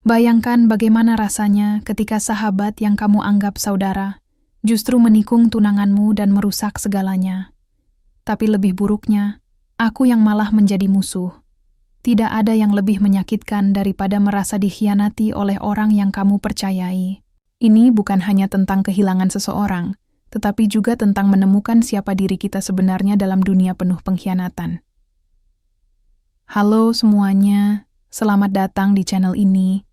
Bayangkan bagaimana rasanya ketika sahabat yang kamu anggap saudara justru menikung tunanganmu dan merusak segalanya. Tapi lebih buruknya, aku yang malah menjadi musuh. Tidak ada yang lebih menyakitkan daripada merasa dikhianati oleh orang yang kamu percayai. Ini bukan hanya tentang kehilangan seseorang, tetapi juga tentang menemukan siapa diri kita sebenarnya dalam dunia penuh pengkhianatan. Halo semuanya, selamat datang di channel ini.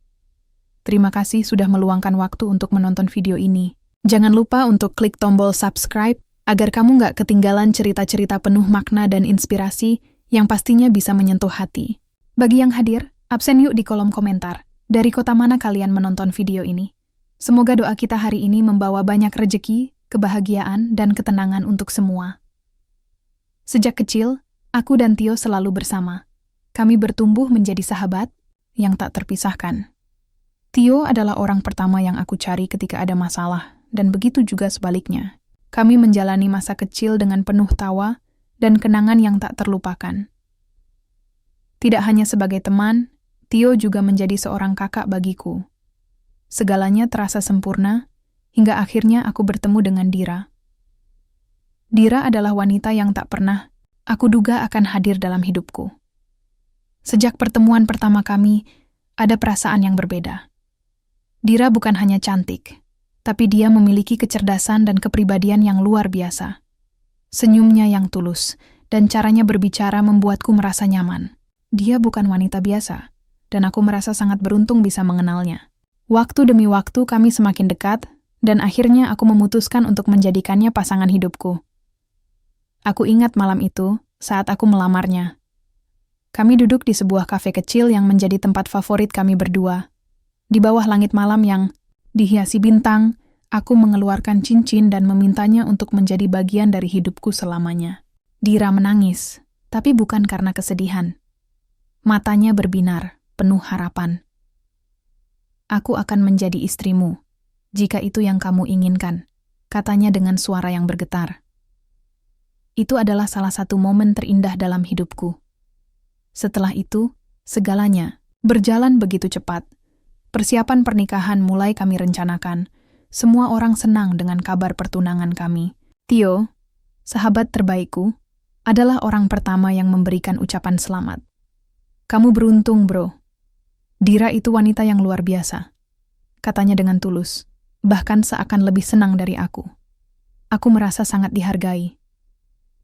Terima kasih sudah meluangkan waktu untuk menonton video ini. Jangan lupa untuk klik tombol subscribe agar kamu nggak ketinggalan cerita-cerita penuh makna dan inspirasi yang pastinya bisa menyentuh hati. Bagi yang hadir, absen yuk di kolom komentar. Dari kota mana kalian menonton video ini? Semoga doa kita hari ini membawa banyak rejeki, kebahagiaan, dan ketenangan untuk semua. Sejak kecil, aku dan Tio selalu bersama. Kami bertumbuh menjadi sahabat yang tak terpisahkan. Tio adalah orang pertama yang aku cari ketika ada masalah, dan begitu juga sebaliknya. Kami menjalani masa kecil dengan penuh tawa dan kenangan yang tak terlupakan. Tidak hanya sebagai teman, Tio juga menjadi seorang kakak bagiku. Segalanya terasa sempurna, hingga akhirnya aku bertemu dengan Dira. Dira adalah wanita yang tak pernah aku duga akan hadir dalam hidupku. Sejak pertemuan pertama kami, ada perasaan yang berbeda. Dira bukan hanya cantik, tapi dia memiliki kecerdasan dan kepribadian yang luar biasa. Senyumnya yang tulus, dan caranya berbicara membuatku merasa nyaman. Dia bukan wanita biasa, dan aku merasa sangat beruntung bisa mengenalnya. Waktu demi waktu kami semakin dekat, dan akhirnya aku memutuskan untuk menjadikannya pasangan hidupku. Aku ingat malam itu, saat aku melamarnya. Kami duduk di sebuah kafe kecil yang menjadi tempat favorit kami berdua. Di bawah langit malam yang dihiasi bintang, aku mengeluarkan cincin dan memintanya untuk menjadi bagian dari hidupku selamanya. Dira menangis, tapi bukan karena kesedihan. Matanya berbinar, penuh harapan. Aku akan menjadi istrimu, jika itu yang kamu inginkan, katanya dengan suara yang bergetar. Itu adalah salah satu momen terindah dalam hidupku. Setelah itu, segalanya berjalan begitu cepat. Persiapan pernikahan mulai kami rencanakan. Semua orang senang dengan kabar pertunangan kami. Tio, sahabat terbaikku, adalah orang pertama yang memberikan ucapan selamat. Kamu beruntung, bro. Dira itu wanita yang luar biasa, katanya dengan tulus, bahkan seakan lebih senang dari aku. Aku merasa sangat dihargai.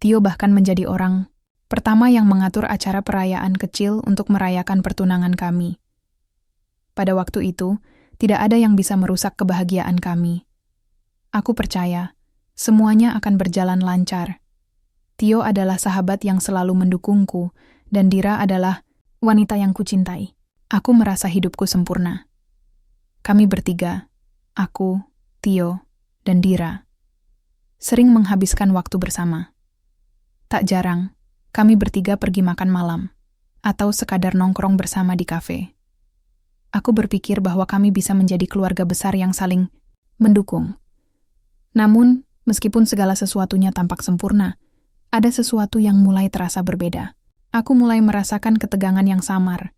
Tio bahkan menjadi orang pertama yang mengatur acara perayaan kecil untuk merayakan pertunangan kami. Pada waktu itu, tidak ada yang bisa merusak kebahagiaan kami. Aku percaya, semuanya akan berjalan lancar. Tio adalah sahabat yang selalu mendukungku, dan Dira adalah wanita yang kucintai. Aku merasa hidupku sempurna. Kami bertiga, aku, Tio, dan Dira, sering menghabiskan waktu bersama. Tak jarang, kami bertiga pergi makan malam, atau sekadar nongkrong bersama di kafe. Aku berpikir bahwa kami bisa menjadi keluarga besar yang saling mendukung. Namun, meskipun segala sesuatunya tampak sempurna, ada sesuatu yang mulai terasa berbeda. Aku mulai merasakan ketegangan yang samar.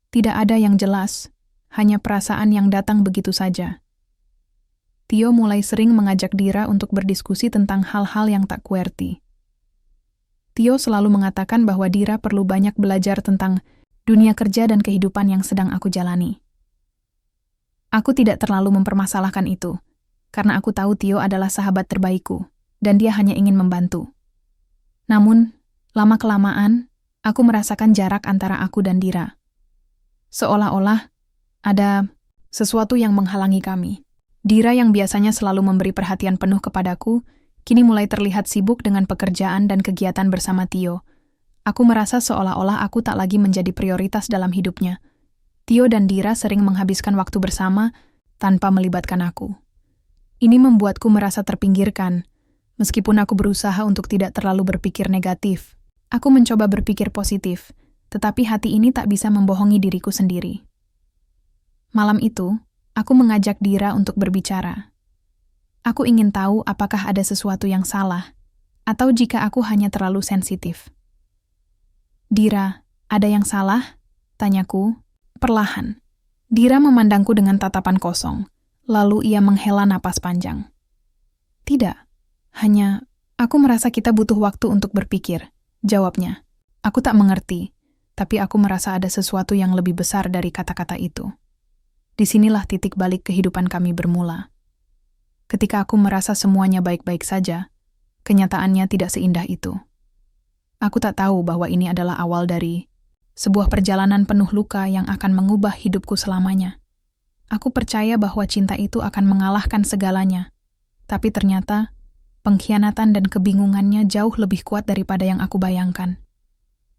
Tidak ada yang jelas, hanya perasaan yang datang begitu saja. Tio mulai sering mengajak Dira untuk berdiskusi tentang hal-hal yang tak kuerti. Tio selalu mengatakan bahwa Dira perlu banyak belajar tentang dunia kerja dan kehidupan yang sedang aku jalani. Aku tidak terlalu mempermasalahkan itu, karena aku tahu Tio adalah sahabat terbaikku, dan dia hanya ingin membantu. Namun, lama-kelamaan, aku merasakan jarak antara aku dan Dira. Seolah-olah ada sesuatu yang menghalangi kami. Dira yang biasanya selalu memberi perhatian penuh kepadaku, kini mulai terlihat sibuk dengan pekerjaan dan kegiatan bersama Tio. Aku merasa seolah-olah aku tak lagi menjadi prioritas dalam hidupnya. Tio dan Dira sering menghabiskan waktu bersama tanpa melibatkan aku. Ini membuatku merasa terpinggirkan. Meskipun aku berusaha untuk tidak terlalu berpikir negatif, aku mencoba berpikir positif, tetapi hati ini tak bisa membohongi diriku sendiri. Malam itu, aku mengajak Dira untuk berbicara. Aku ingin tahu apakah ada sesuatu yang salah, atau jika aku hanya terlalu sensitif. Dira, ada yang salah? Tanyaku, perlahan. Dira memandangku dengan tatapan kosong, lalu ia menghela napas panjang. Tidak, hanya aku merasa kita butuh waktu untuk berpikir, jawabnya. Aku tak mengerti, tapi aku merasa ada sesuatu yang lebih besar dari kata-kata itu. Disinilah titik balik kehidupan kami bermula. Ketika aku merasa semuanya baik-baik saja, kenyataannya tidak seindah itu. Aku tak tahu bahwa ini adalah awal dari sebuah perjalanan penuh luka yang akan mengubah hidupku selamanya. Aku percaya bahwa cinta itu akan mengalahkan segalanya, tapi ternyata pengkhianatan dan kebingungannya jauh lebih kuat daripada yang aku bayangkan.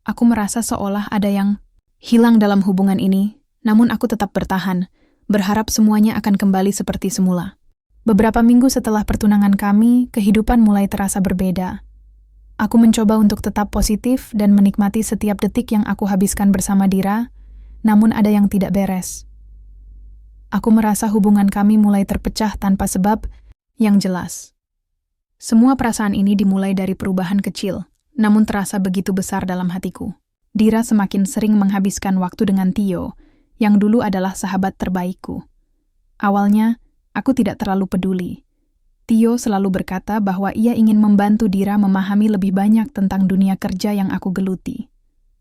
Aku merasa seolah ada yang hilang dalam hubungan ini, namun aku tetap bertahan, berharap semuanya akan kembali seperti semula. Beberapa minggu setelah pertunangan kami, kehidupan mulai terasa berbeda. Aku mencoba untuk tetap positif dan menikmati setiap detik yang aku habiskan bersama Dira, namun ada yang tidak beres. Aku merasa hubungan kami mulai terpecah tanpa sebab yang jelas. Semua perasaan ini dimulai dari perubahan kecil, namun terasa begitu besar dalam hatiku. Dira semakin sering menghabiskan waktu dengan Tio, yang dulu adalah sahabat terbaikku. Awalnya, aku tidak terlalu peduli. Tio selalu berkata bahwa ia ingin membantu Dira memahami lebih banyak tentang dunia kerja yang aku geluti.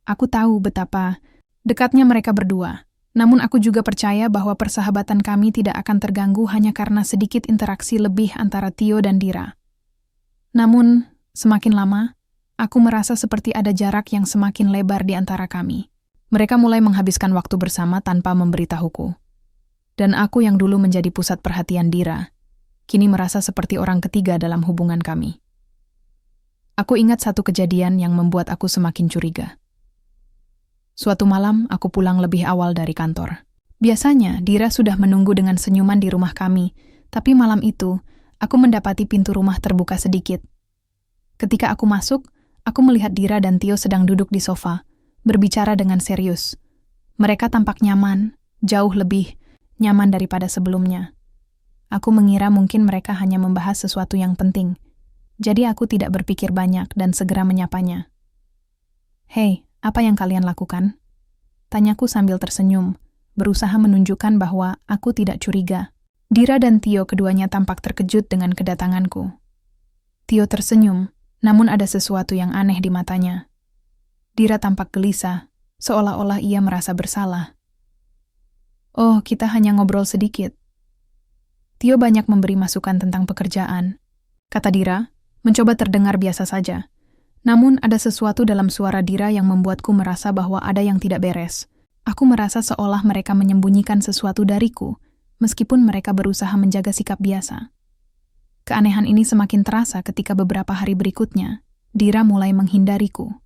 Aku tahu betapa dekatnya mereka berdua, namun aku juga percaya bahwa persahabatan kami tidak akan terganggu hanya karena sedikit interaksi lebih antara Tio dan Dira. Namun, semakin lama, aku merasa seperti ada jarak yang semakin lebar di antara kami. Mereka mulai menghabiskan waktu bersama tanpa memberitahuku. Dan aku yang dulu menjadi pusat perhatian Dira, kini merasa seperti orang ketiga dalam hubungan kami. Aku ingat satu kejadian yang membuat aku semakin curiga. Suatu malam, aku pulang lebih awal dari kantor. Biasanya, Dira sudah menunggu dengan senyuman di rumah kami, tapi malam itu, aku mendapati pintu rumah terbuka sedikit. Ketika aku masuk, aku melihat Dira dan Tio sedang duduk di sofa, berbicara dengan serius. Mereka tampak nyaman, jauh lebih nyaman daripada sebelumnya. Aku mengira mungkin mereka hanya membahas sesuatu yang penting, jadi aku tidak berpikir banyak dan segera menyapanya. "Hei, apa yang kalian lakukan?" Tanyaku sambil tersenyum, berusaha menunjukkan bahwa aku tidak curiga. Dira dan Tio keduanya tampak terkejut dengan kedatanganku. Tio tersenyum, namun ada sesuatu yang aneh di matanya. Dira tampak gelisah, seolah-olah ia merasa bersalah. "Oh, kita hanya ngobrol sedikit." Tio banyak memberi masukan tentang pekerjaan, kata Dira, mencoba terdengar biasa saja. Namun ada sesuatu dalam suara Dira yang membuatku merasa bahwa ada yang tidak beres. Aku merasa seolah mereka menyembunyikan sesuatu dariku, meskipun mereka berusaha menjaga sikap biasa. Keanehan ini semakin terasa ketika beberapa hari berikutnya, Dira mulai menghindariku.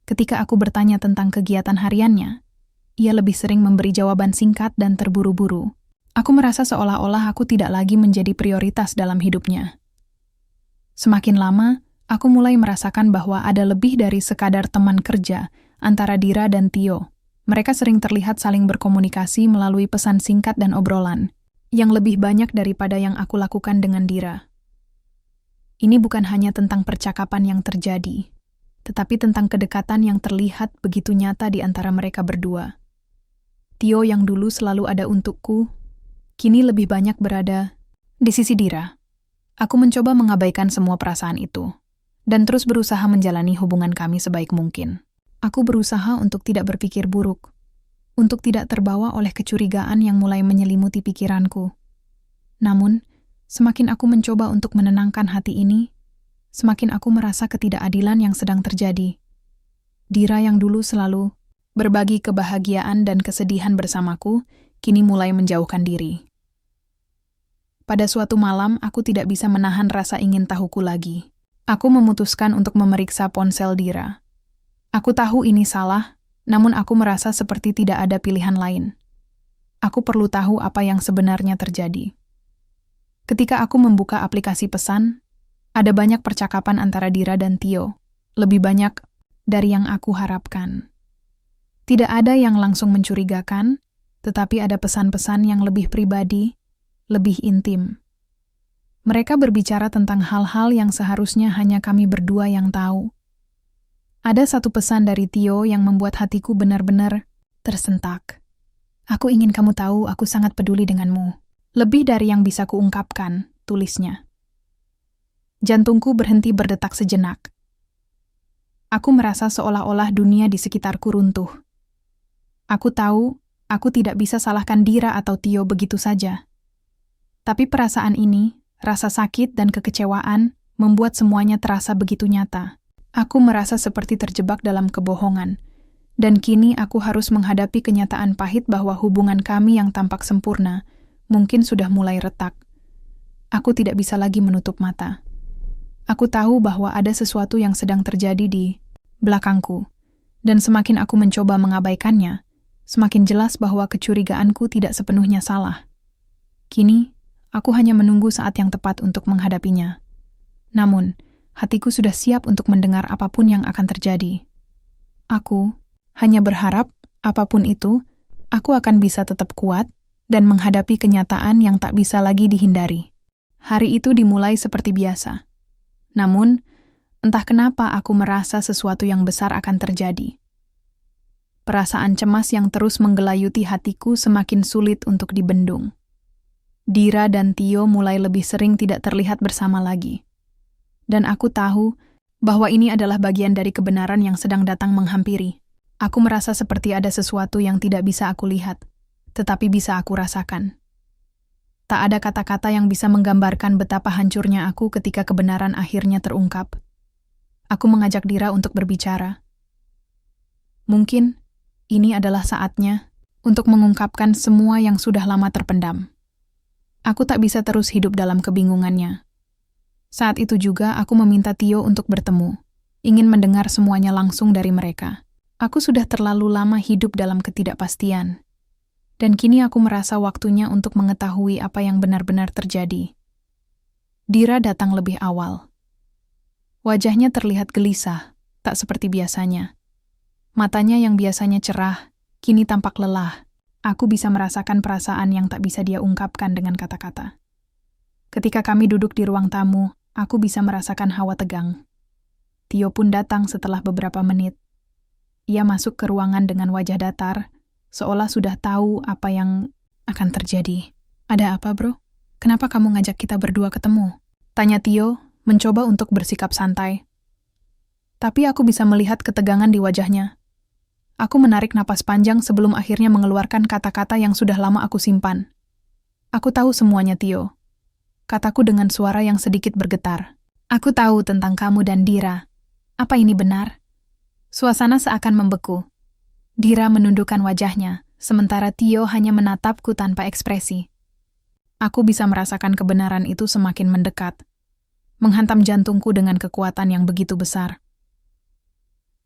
Ketika aku bertanya tentang kegiatan hariannya, ia lebih sering memberi jawaban singkat dan terburu-buru. Aku merasa seolah-olah aku tidak lagi menjadi prioritas dalam hidupnya. Semakin lama, aku mulai merasakan bahwa ada lebih dari sekadar teman kerja antara Dira dan Tio. Mereka sering terlihat saling berkomunikasi melalui pesan singkat dan obrolan, yang lebih banyak daripada yang aku lakukan dengan Dira. Ini bukan hanya tentang percakapan yang terjadi, tetapi tentang kedekatan yang terlihat begitu nyata di antara mereka berdua. Tio yang dulu selalu ada untukku, kini lebih banyak berada di sisi Dira. Aku mencoba mengabaikan semua perasaan itu, dan terus berusaha menjalani hubungan kami sebaik mungkin. Aku berusaha untuk tidak berpikir buruk, untuk tidak terbawa oleh kecurigaan yang mulai menyelimuti pikiranku. Namun, semakin aku mencoba untuk menenangkan hati ini, semakin aku merasa ketidakadilan yang sedang terjadi. Dira yang dulu selalu berbagi kebahagiaan dan kesedihan bersamaku, kini mulai menjauhkan diri. Pada suatu malam, aku tidak bisa menahan rasa ingin tahuku lagi. Aku memutuskan untuk memeriksa ponsel Dira. Aku tahu ini salah, namun aku merasa seperti tidak ada pilihan lain. Aku perlu tahu apa yang sebenarnya terjadi. Ketika aku membuka aplikasi pesan, ada banyak percakapan antara Dira dan Tio, lebih banyak dari yang aku harapkan. Tidak ada yang langsung mencurigakan, tetapi ada pesan-pesan yang lebih pribadi, lebih intim. Mereka berbicara tentang hal-hal yang seharusnya hanya kami berdua yang tahu. Ada satu pesan dari Tio yang membuat hatiku benar-benar tersentak. Aku ingin kamu tahu aku sangat peduli denganmu. Lebih dari yang bisa kuungkapkan, tulisnya. Jantungku berhenti berdetak sejenak. Aku merasa seolah-olah dunia di sekitarku runtuh. Aku tahu, aku tidak bisa salahkan Dira atau Tio begitu saja. Tapi perasaan ini, rasa sakit dan kekecewaan, membuat semuanya terasa begitu nyata. Aku merasa seperti terjebak dalam kebohongan. Dan kini aku harus menghadapi kenyataan pahit bahwa hubungan kami yang tampak sempurna mungkin sudah mulai retak. Aku tidak bisa lagi menutup mata. Aku tahu bahwa ada sesuatu yang sedang terjadi di belakangku, dan semakin aku mencoba mengabaikannya, semakin jelas bahwa kecurigaanku tidak sepenuhnya salah. Kini, aku hanya menunggu saat yang tepat untuk menghadapinya. Namun, hatiku sudah siap untuk mendengar apapun yang akan terjadi. Aku hanya berharap, apapun itu, aku akan bisa tetap kuat dan menghadapi kenyataan yang tak bisa lagi dihindari. Hari itu dimulai seperti biasa. Namun, entah kenapa aku merasa sesuatu yang besar akan terjadi. Perasaan cemas yang terus menggelayuti hatiku semakin sulit untuk dibendung. Dira dan Tio mulai lebih sering tidak terlihat bersama lagi. Dan aku tahu bahwa ini adalah bagian dari kebenaran yang sedang datang menghampiri. Aku merasa seperti ada sesuatu yang tidak bisa aku lihat, tetapi bisa aku rasakan. Tak ada kata-kata yang bisa menggambarkan betapa hancurnya aku ketika kebenaran akhirnya terungkap. Aku mengajak Dira untuk berbicara. Mungkin ini adalah saatnya untuk mengungkapkan semua yang sudah lama terpendam. Aku tak bisa terus hidup dalam kebingungannya. Saat itu juga aku meminta Tio untuk bertemu, ingin mendengar semuanya langsung dari mereka. Aku sudah terlalu lama hidup dalam ketidakpastian. Dan kini aku merasa waktunya untuk mengetahui apa yang benar-benar terjadi. Dira datang lebih awal. Wajahnya terlihat gelisah, tak seperti biasanya. Matanya yang biasanya cerah, kini tampak lelah. Aku bisa merasakan perasaan yang tak bisa dia ungkapkan dengan kata-kata. Ketika kami duduk di ruang tamu, aku bisa merasakan hawa tegang. Tio pun datang setelah beberapa menit. Ia masuk ke ruangan dengan wajah datar, seolah sudah tahu apa yang akan terjadi. Ada apa, bro? Kenapa kamu ngajak kita berdua ketemu? Tanya Tio, mencoba untuk bersikap santai. Tapi aku bisa melihat ketegangan di wajahnya. Aku menarik napas panjang sebelum akhirnya mengeluarkan kata-kata yang sudah lama aku simpan. Aku tahu semuanya, Tio. Kataku dengan suara yang sedikit bergetar. Aku tahu tentang kamu dan Dira. Apa ini benar? Suasana seakan membeku. Dira menundukkan wajahnya, sementara Tio hanya menatapku tanpa ekspresi. Aku bisa merasakan kebenaran itu semakin mendekat, menghantam jantungku dengan kekuatan yang begitu besar.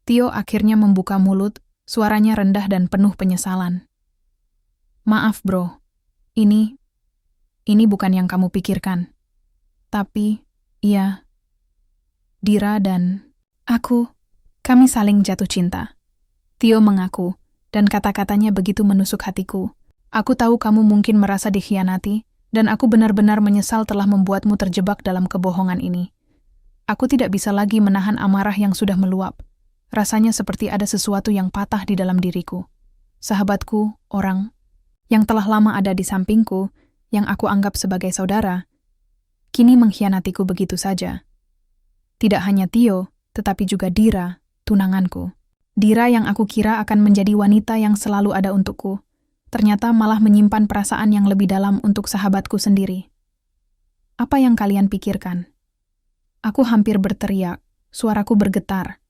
Tio akhirnya membuka mulut, suaranya rendah dan penuh penyesalan. Maaf, bro. Ini bukan yang kamu pikirkan. Tapi, iya, Dira dan kami saling jatuh cinta. Tio mengaku, dan kata-katanya begitu menusuk hatiku. Aku tahu kamu mungkin merasa dikhianati, dan aku benar-benar menyesal telah membuatmu terjebak dalam kebohongan ini. Aku tidak bisa lagi menahan amarah yang sudah meluap. Rasanya seperti ada sesuatu yang patah di dalam diriku. Sahabatku, orang yang telah lama ada di sampingku, yang aku anggap sebagai saudara, kini mengkhianatiku begitu saja. Tidak hanya Tio, tetapi juga Dira, tunanganku. Dira yang aku kira akan menjadi wanita yang selalu ada untukku, ternyata malah menyimpan perasaan yang lebih dalam untuk sahabatku sendiri. Apa yang kalian pikirkan? Aku hampir berteriak, suaraku bergetar.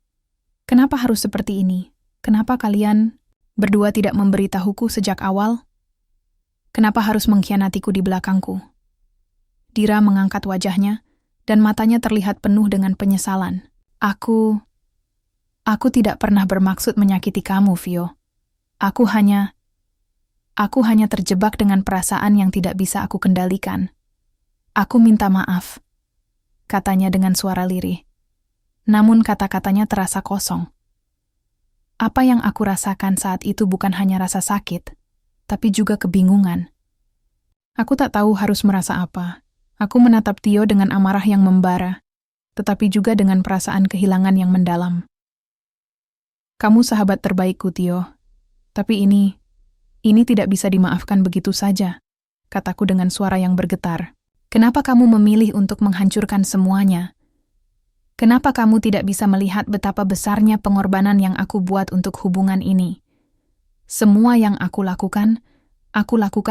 Kenapa harus seperti ini? Kenapa kalian berdua tidak memberitahuku sejak awal? Kenapa harus mengkhianatiku di belakangku? Dira mengangkat wajahnya, dan matanya terlihat penuh dengan penyesalan. Aku tidak pernah bermaksud menyakiti kamu, Vio. Aku hanya terjebak dengan perasaan yang tidak bisa aku kendalikan. Aku minta maaf, katanya dengan suara lirih. Namun kata-katanya terasa kosong. Apa yang aku rasakan saat itu bukan hanya rasa sakit, tapi juga kebingungan. Aku tak tahu harus merasa apa. Aku menatap Tio dengan amarah yang membara, tetapi juga dengan perasaan kehilangan yang mendalam. Kamu sahabat terbaikku, Tio. Tapi ini Ini tidak bisa dimaafkan begitu saja, kataku dengan suara yang bergetar. Kenapa kamu memilih untuk menghancurkan semuanya? Kenapa kamu tidak bisa melihat betapa besarnya pengorbanan yang aku buat untuk hubungan ini? Semua yang aku lakukan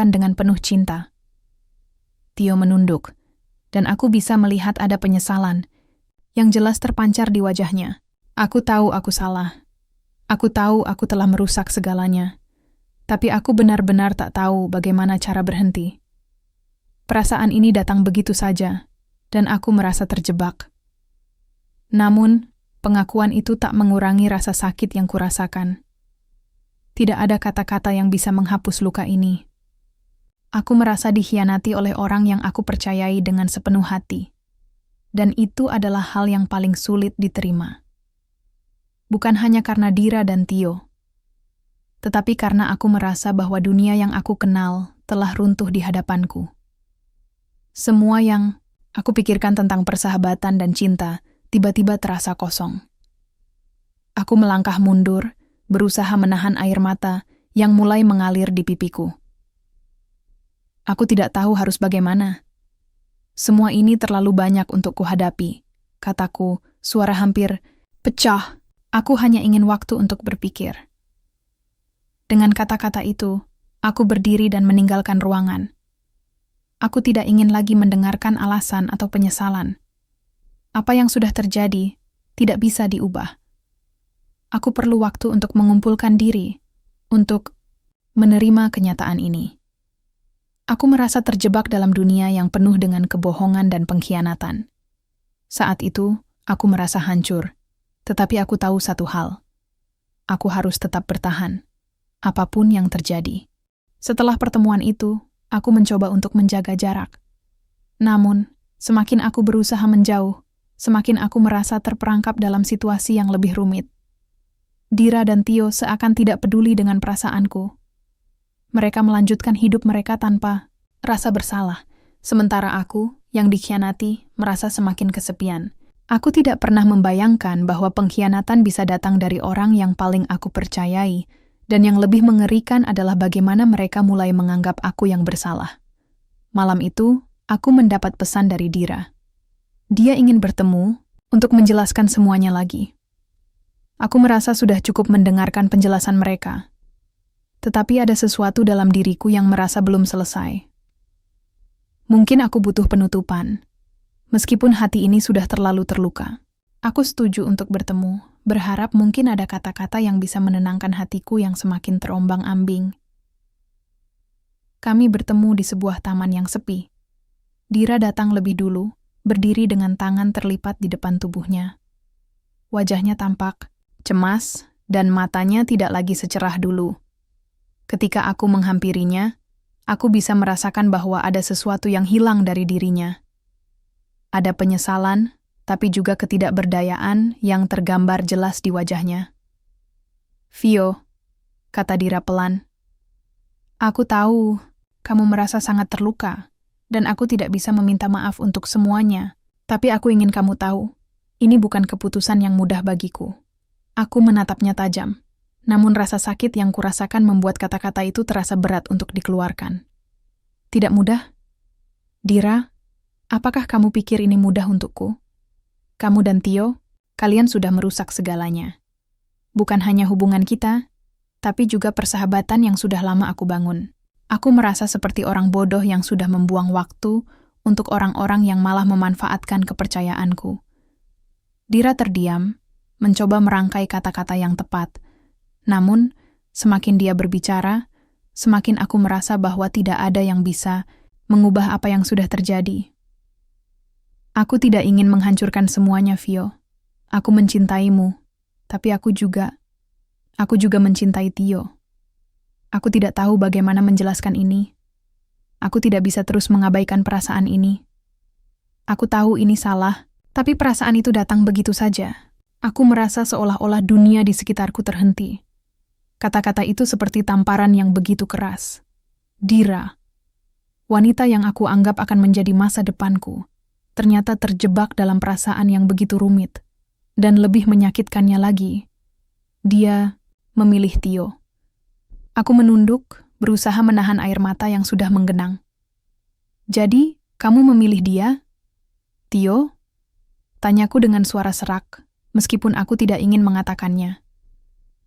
dengan penuh cinta. Tio menunduk, dan aku bisa melihat ada penyesalan yang jelas terpancar di wajahnya. Aku tahu aku salah. Aku tahu aku telah merusak segalanya. Tapi aku benar-benar tak tahu bagaimana cara berhenti. Perasaan ini datang begitu saja, dan aku merasa terjebak. Namun, pengakuan itu tak mengurangi rasa sakit yang kurasakan. Tidak ada kata-kata yang bisa menghapus luka ini. Aku merasa dikhianati oleh orang yang aku percayai dengan sepenuh hati. Dan itu adalah hal yang paling sulit diterima. Bukan hanya karena Dira dan Tio, tetapi karena aku merasa bahwa dunia yang aku kenal telah runtuh di hadapanku. Semua yang aku pikirkan tentang persahabatan dan cinta tiba-tiba terasa kosong. Aku melangkah mundur, berusaha menahan air mata yang mulai mengalir di pipiku. Aku tidak tahu harus bagaimana. Semua ini terlalu banyak untuk kuhadapi, kataku, suara hampir pecah. Aku hanya ingin waktu untuk berpikir. Dengan kata-kata itu, aku berdiri dan meninggalkan ruangan. Aku tidak ingin lagi mendengarkan alasan atau penyesalan. Apa yang sudah terjadi tidak bisa diubah. Aku perlu waktu untuk mengumpulkan diri, untuk menerima kenyataan ini. Aku merasa terjebak dalam dunia yang penuh dengan kebohongan dan pengkhianatan. Saat itu, aku merasa hancur. Tetapi aku tahu satu hal. Aku harus tetap bertahan, apapun yang terjadi. Setelah pertemuan itu, aku mencoba untuk menjaga jarak. Namun, semakin aku berusaha menjauh, semakin aku merasa terperangkap dalam situasi yang lebih rumit. Dira dan Tio seakan tidak peduli dengan perasaanku. Mereka melanjutkan hidup mereka tanpa rasa bersalah, sementara aku, yang dikhianati, merasa semakin kesepian. Aku tidak pernah membayangkan bahwa pengkhianatan bisa datang dari orang yang paling aku percayai, dan yang lebih mengerikan adalah bagaimana mereka mulai menganggap aku yang bersalah. Malam itu, aku mendapat pesan dari Dira. Dia ingin bertemu untuk menjelaskan semuanya lagi. Aku merasa sudah cukup mendengarkan penjelasan mereka. Tetapi ada sesuatu dalam diriku yang merasa belum selesai. Mungkin aku butuh penutupan. Meskipun hati ini sudah terlalu terluka. Aku setuju untuk bertemu, berharap mungkin ada kata-kata yang bisa menenangkan hatiku yang semakin terombang-ambing. Kami bertemu di sebuah taman yang sepi. Dira datang lebih dulu, berdiri dengan tangan terlipat di depan tubuhnya. Wajahnya tampak cemas, dan matanya tidak lagi secerah dulu. Ketika aku menghampirinya, aku bisa merasakan bahwa ada sesuatu yang hilang dari dirinya. Ada penyesalan, tapi juga ketidakberdayaan yang tergambar jelas di wajahnya. "Vio," kata Dira pelan. "Aku tahu kamu merasa sangat terluka, dan aku tidak bisa meminta maaf untuk semuanya. Tapi aku ingin kamu tahu, ini bukan keputusan yang mudah bagiku." Aku menatapnya tajam, namun rasa sakit yang kurasakan membuat kata-kata itu terasa berat untuk dikeluarkan. "Tidak mudah? Dira, apakah kamu pikir ini mudah untukku? Kamu dan Tio, kalian sudah merusak segalanya. Bukan hanya hubungan kita, tapi juga persahabatan yang sudah lama aku bangun. Aku merasa seperti orang bodoh yang sudah membuang waktu untuk orang-orang yang malah memanfaatkan kepercayaanku." Dira terdiam, mencoba merangkai kata-kata yang tepat. Namun, semakin dia berbicara, semakin aku merasa bahwa tidak ada yang bisa mengubah apa yang sudah terjadi. "Aku tidak ingin menghancurkan semuanya, Vio. Aku mencintaimu, tapi aku juga mencintai Tio. Aku tidak tahu bagaimana menjelaskan ini. Aku tidak bisa terus mengabaikan perasaan ini. Aku tahu ini salah, tapi perasaan itu datang begitu saja. Aku merasa seolah-olah dunia di sekitarku terhenti." Kata-kata itu seperti tamparan yang begitu keras. Dira, wanita yang aku anggap akan menjadi masa depanku, ternyata terjebak dalam perasaan yang begitu rumit. Dan lebih menyakitkannya lagi, dia memilih Tio. Aku menunduk, berusaha menahan air mata yang sudah menggenang. "Jadi, kamu memilih dia?" "Tio?" Tanyaku dengan suara serak, meskipun aku tidak ingin mengatakannya.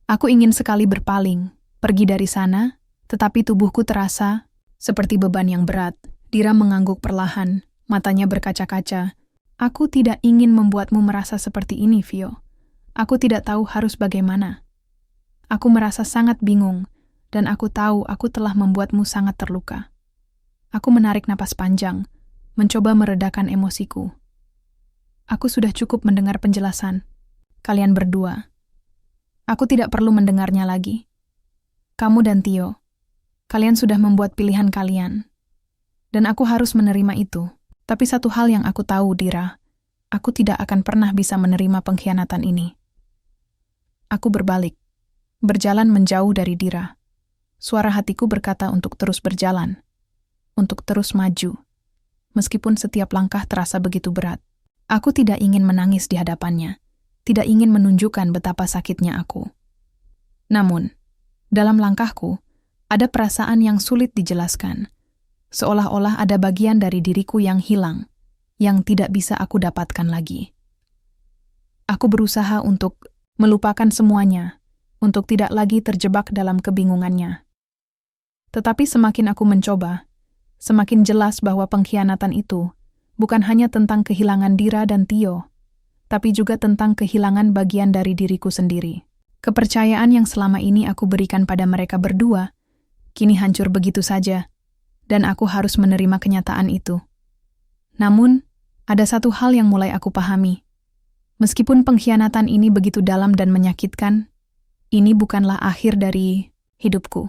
Aku ingin sekali berpaling, pergi dari sana, tetapi tubuhku terasa seperti beban yang berat. Dira mengangguk perlahan, matanya berkaca-kaca. "Aku tidak ingin membuatmu merasa seperti ini, Vio. Aku tidak tahu harus bagaimana. Aku merasa sangat bingung, dan aku tahu aku telah membuatmu sangat terluka." Aku menarik napas panjang, mencoba meredakan emosiku. "Aku sudah cukup mendengar penjelasan. Kalian berdua. Aku tidak perlu mendengarnya lagi. Kamu dan Tio, kalian sudah membuat pilihan kalian. Dan aku harus menerima itu. Tapi satu hal yang aku tahu, Dira, aku tidak akan pernah bisa menerima pengkhianatan ini." Aku berbalik, berjalan menjauh dari Dira. Suara hatiku berkata untuk terus berjalan, untuk terus maju, meskipun setiap langkah terasa begitu berat. Aku tidak ingin menangis di hadapannya, tidak ingin menunjukkan betapa sakitnya aku. Namun, dalam langkahku, ada perasaan yang sulit dijelaskan, seolah-olah ada bagian dari diriku yang hilang, yang tidak bisa aku dapatkan lagi. Aku berusaha untuk melupakan semuanya, untuk tidak lagi terjebak dalam kebingungannya. Tetapi semakin aku mencoba, semakin jelas bahwa pengkhianatan itu bukan hanya tentang kehilangan Dira dan Tio, tapi juga tentang kehilangan bagian dari diriku sendiri. Kepercayaan yang selama ini aku berikan pada mereka berdua, kini hancur begitu saja, dan aku harus menerima kenyataan itu. Namun, ada satu hal yang mulai aku pahami. Meskipun pengkhianatan ini begitu dalam dan menyakitkan, ini bukanlah akhir dari hidupku.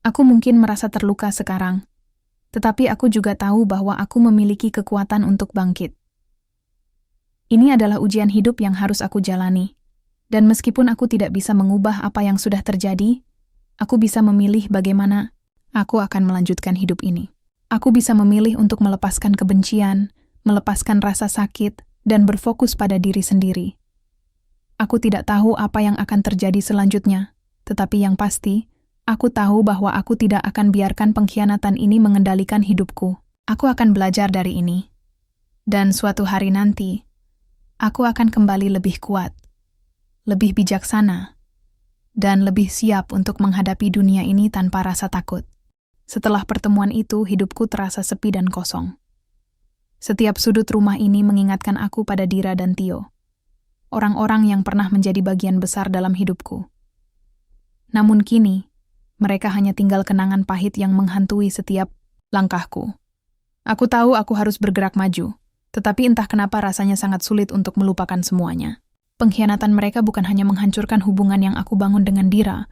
Aku mungkin merasa terluka sekarang, tetapi aku juga tahu bahwa aku memiliki kekuatan untuk bangkit. Ini adalah ujian hidup yang harus aku jalani, dan meskipun aku tidak bisa mengubah apa yang sudah terjadi, aku bisa memilih bagaimana aku akan melanjutkan hidup ini. Aku bisa memilih untuk melepaskan kebencian, melepaskan rasa sakit, dan berfokus pada diri sendiri. Aku tidak tahu apa yang akan terjadi selanjutnya, tetapi yang pasti, aku tahu bahwa aku tidak akan biarkan pengkhianatan ini mengendalikan hidupku. Aku akan belajar dari ini. Dan suatu hari nanti, aku akan kembali lebih kuat, lebih bijaksana, dan lebih siap untuk menghadapi dunia ini tanpa rasa takut. Setelah pertemuan itu, hidupku terasa sepi dan kosong. Setiap sudut rumah ini mengingatkan aku pada Dira dan Tio, orang-orang yang pernah menjadi bagian besar dalam hidupku. Namun kini, mereka hanya tinggal kenangan pahit yang menghantui setiap langkahku. Aku tahu aku harus bergerak maju, tetapi entah kenapa rasanya sangat sulit untuk melupakan semuanya. Pengkhianatan mereka bukan hanya menghancurkan hubungan yang aku bangun dengan Dira,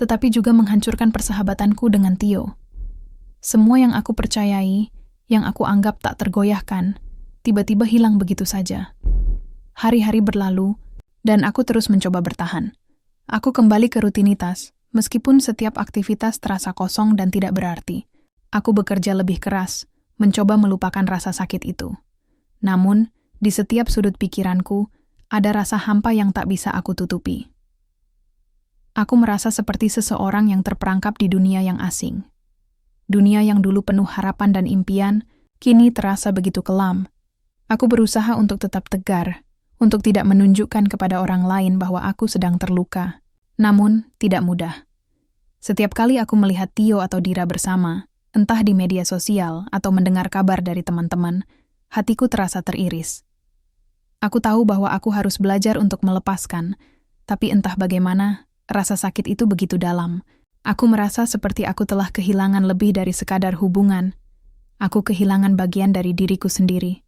tetapi juga menghancurkan persahabatanku dengan Tio. Semua yang aku percayai, yang aku anggap tak tergoyahkan, tiba-tiba hilang begitu saja. Hari-hari berlalu, dan aku terus mencoba bertahan. Aku kembali ke rutinitas, meskipun setiap aktivitas terasa kosong dan tidak berarti. Aku bekerja lebih keras, mencoba melupakan rasa sakit itu. Namun, di setiap sudut pikiranku, ada rasa hampa yang tak bisa aku tutupi. Aku merasa seperti seseorang yang terperangkap di dunia yang asing. Dunia yang dulu penuh harapan dan impian, kini terasa begitu kelam. Aku berusaha untuk tetap tegar, untuk tidak menunjukkan kepada orang lain bahwa aku sedang terluka. Namun, tidak mudah. Setiap kali aku melihat Tio atau Dira bersama, entah di media sosial atau mendengar kabar dari teman-teman, hatiku terasa teriris. Aku tahu bahwa aku harus belajar untuk melepaskan, tapi entah bagaimana, rasa sakit itu begitu dalam. Aku merasa seperti aku telah kehilangan lebih dari sekadar hubungan. Aku kehilangan bagian dari diriku sendiri.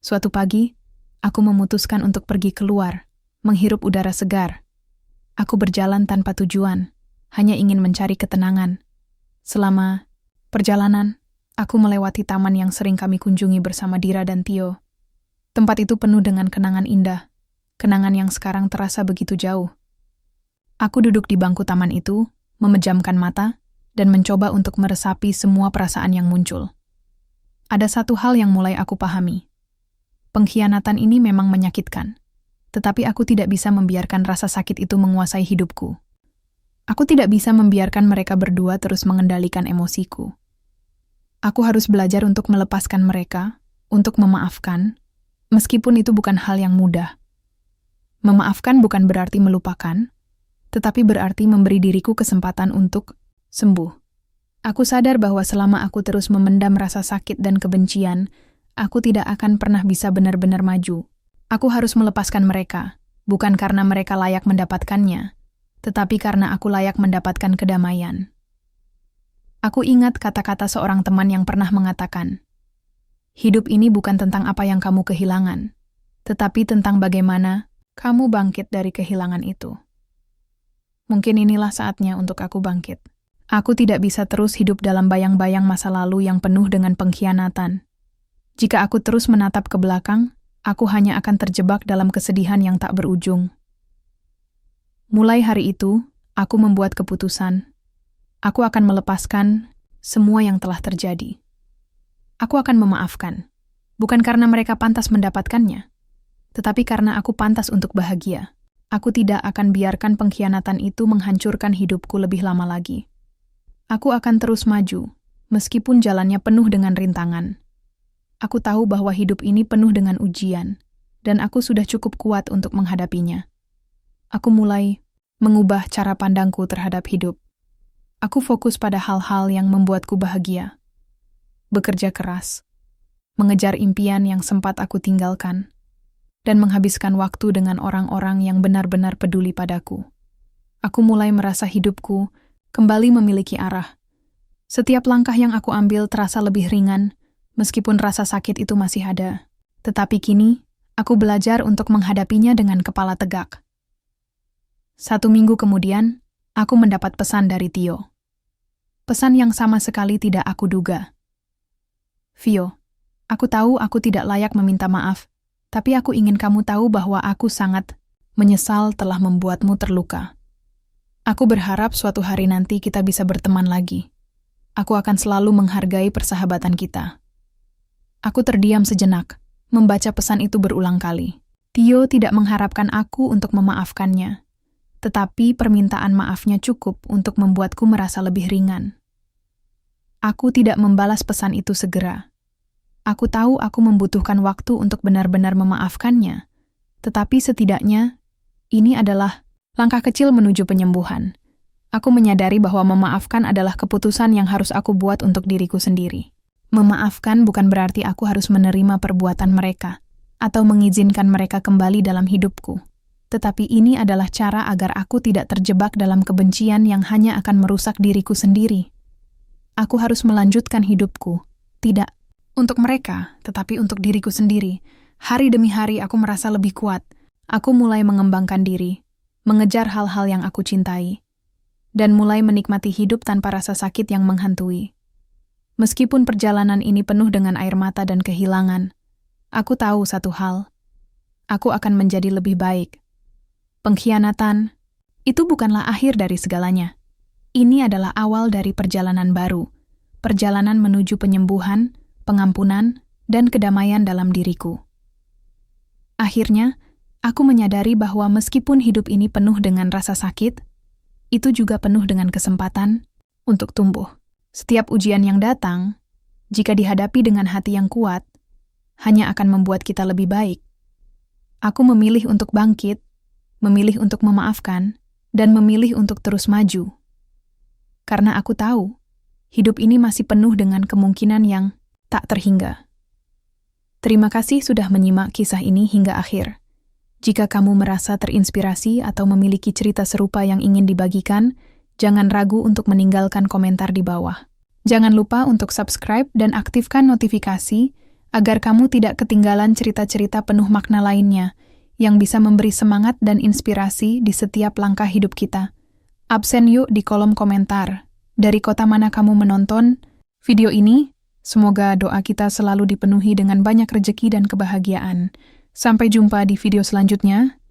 Suatu pagi, aku memutuskan untuk pergi keluar, menghirup udara segar. Aku berjalan tanpa tujuan, hanya ingin mencari ketenangan. Selama perjalanan, aku melewati taman yang sering kami kunjungi bersama Dira dan Tio. Tempat itu penuh dengan kenangan indah, kenangan yang sekarang terasa begitu jauh. Aku duduk di bangku taman itu, memejamkan mata, dan mencoba untuk meresapi semua perasaan yang muncul. Ada satu hal yang mulai aku pahami. Pengkhianatan ini memang menyakitkan, tetapi aku tidak bisa membiarkan rasa sakit itu menguasai hidupku. Aku tidak bisa membiarkan mereka berdua terus mengendalikan emosiku. Aku harus belajar untuk melepaskan mereka, untuk memaafkan, meskipun itu bukan hal yang mudah. Memaafkan bukan berarti melupakan, tetapi berarti memberi diriku kesempatan untuk sembuh. Aku sadar bahwa selama aku terus memendam rasa sakit dan kebencian, aku tidak akan pernah bisa benar-benar maju. Aku harus melepaskan mereka, bukan karena mereka layak mendapatkannya, tetapi karena aku layak mendapatkan kedamaian. Aku ingat kata-kata seorang teman yang pernah mengatakan, hidup ini bukan tentang apa yang kamu kehilangan, tetapi tentang bagaimana kamu bangkit dari kehilangan itu. Mungkin inilah saatnya untuk aku bangkit. Aku tidak bisa terus hidup dalam bayang-bayang masa lalu yang penuh dengan pengkhianatan. Jika aku terus menatap ke belakang, aku hanya akan terjebak dalam kesedihan yang tak berujung. Mulai hari itu, aku membuat keputusan. Aku akan melepaskan semua yang telah terjadi. Aku akan memaafkan, bukan karena mereka pantas mendapatkannya, tetapi karena aku pantas untuk bahagia. Aku tidak akan biarkan pengkhianatan itu menghancurkan hidupku lebih lama lagi. Aku akan terus maju, meskipun jalannya penuh dengan rintangan. Aku tahu bahwa hidup ini penuh dengan ujian, dan aku sudah cukup kuat untuk menghadapinya. Aku mulai mengubah cara pandangku terhadap hidup. Aku fokus pada hal-hal yang membuatku bahagia. Bekerja keras, mengejar impian yang sempat aku tinggalkan, dan menghabiskan waktu dengan orang-orang yang benar-benar peduli padaku. Aku mulai merasa hidupku kembali memiliki arah. Setiap langkah yang aku ambil terasa lebih ringan, meskipun rasa sakit itu masih ada. Tetapi kini, aku belajar untuk menghadapinya dengan kepala tegak. 1 minggu kemudian, aku mendapat pesan dari Tio. Pesan yang sama sekali tidak aku duga. Vio, aku tahu aku tidak layak meminta maaf, tapi aku ingin kamu tahu bahwa aku sangat menyesal telah membuatmu terluka. Aku berharap suatu hari nanti kita bisa berteman lagi. Aku akan selalu menghargai persahabatan kita. Aku terdiam sejenak, membaca pesan itu berulang kali. Tio tidak mengharapkan aku untuk memaafkannya, tetapi permintaan maafnya cukup untuk membuatku merasa lebih ringan. Aku tidak membalas pesan itu segera. Aku tahu aku membutuhkan waktu untuk benar-benar memaafkannya, tetapi setidaknya ini adalah langkah kecil menuju penyembuhan. Aku menyadari bahwa memaafkan adalah keputusan yang harus aku buat untuk diriku sendiri. Memaafkan bukan berarti aku harus menerima perbuatan mereka atau mengizinkan mereka kembali dalam hidupku. Tetapi ini adalah cara agar aku tidak terjebak dalam kebencian yang hanya akan merusak diriku sendiri. Aku harus melanjutkan hidupku, tidak untuk mereka, tetapi untuk diriku sendiri. Hari demi hari aku merasa lebih kuat. Aku mulai mengembangkan diri, mengejar hal-hal yang aku cintai, dan mulai menikmati hidup tanpa rasa sakit yang menghantui. Meskipun perjalanan ini penuh dengan air mata dan kehilangan, aku tahu satu hal, aku akan menjadi lebih baik. Pengkhianatan, itu bukanlah akhir dari segalanya. Ini adalah awal dari perjalanan baru, perjalanan menuju penyembuhan, pengampunan, dan kedamaian dalam diriku. Akhirnya, aku menyadari bahwa meskipun hidup ini penuh dengan rasa sakit, itu juga penuh dengan kesempatan untuk tumbuh. Setiap ujian yang datang, jika dihadapi dengan hati yang kuat, hanya akan membuat kita lebih baik. Aku memilih untuk bangkit, memilih untuk memaafkan, dan memilih untuk terus maju. Karena aku tahu, hidup ini masih penuh dengan kemungkinan yang tak terhingga. Terima kasih sudah menyimak kisah ini hingga akhir. Jika kamu merasa terinspirasi atau memiliki cerita serupa yang ingin dibagikan, jangan ragu untuk meninggalkan komentar di bawah. Jangan lupa untuk subscribe dan aktifkan notifikasi agar kamu tidak ketinggalan cerita-cerita penuh makna lainnya yang bisa memberi semangat dan inspirasi di setiap langkah hidup kita. Absen yuk di kolom komentar. Dari kota mana kamu menonton video ini? Semoga doa kita selalu dipenuhi dengan banyak rejeki dan kebahagiaan. Sampai jumpa di video selanjutnya.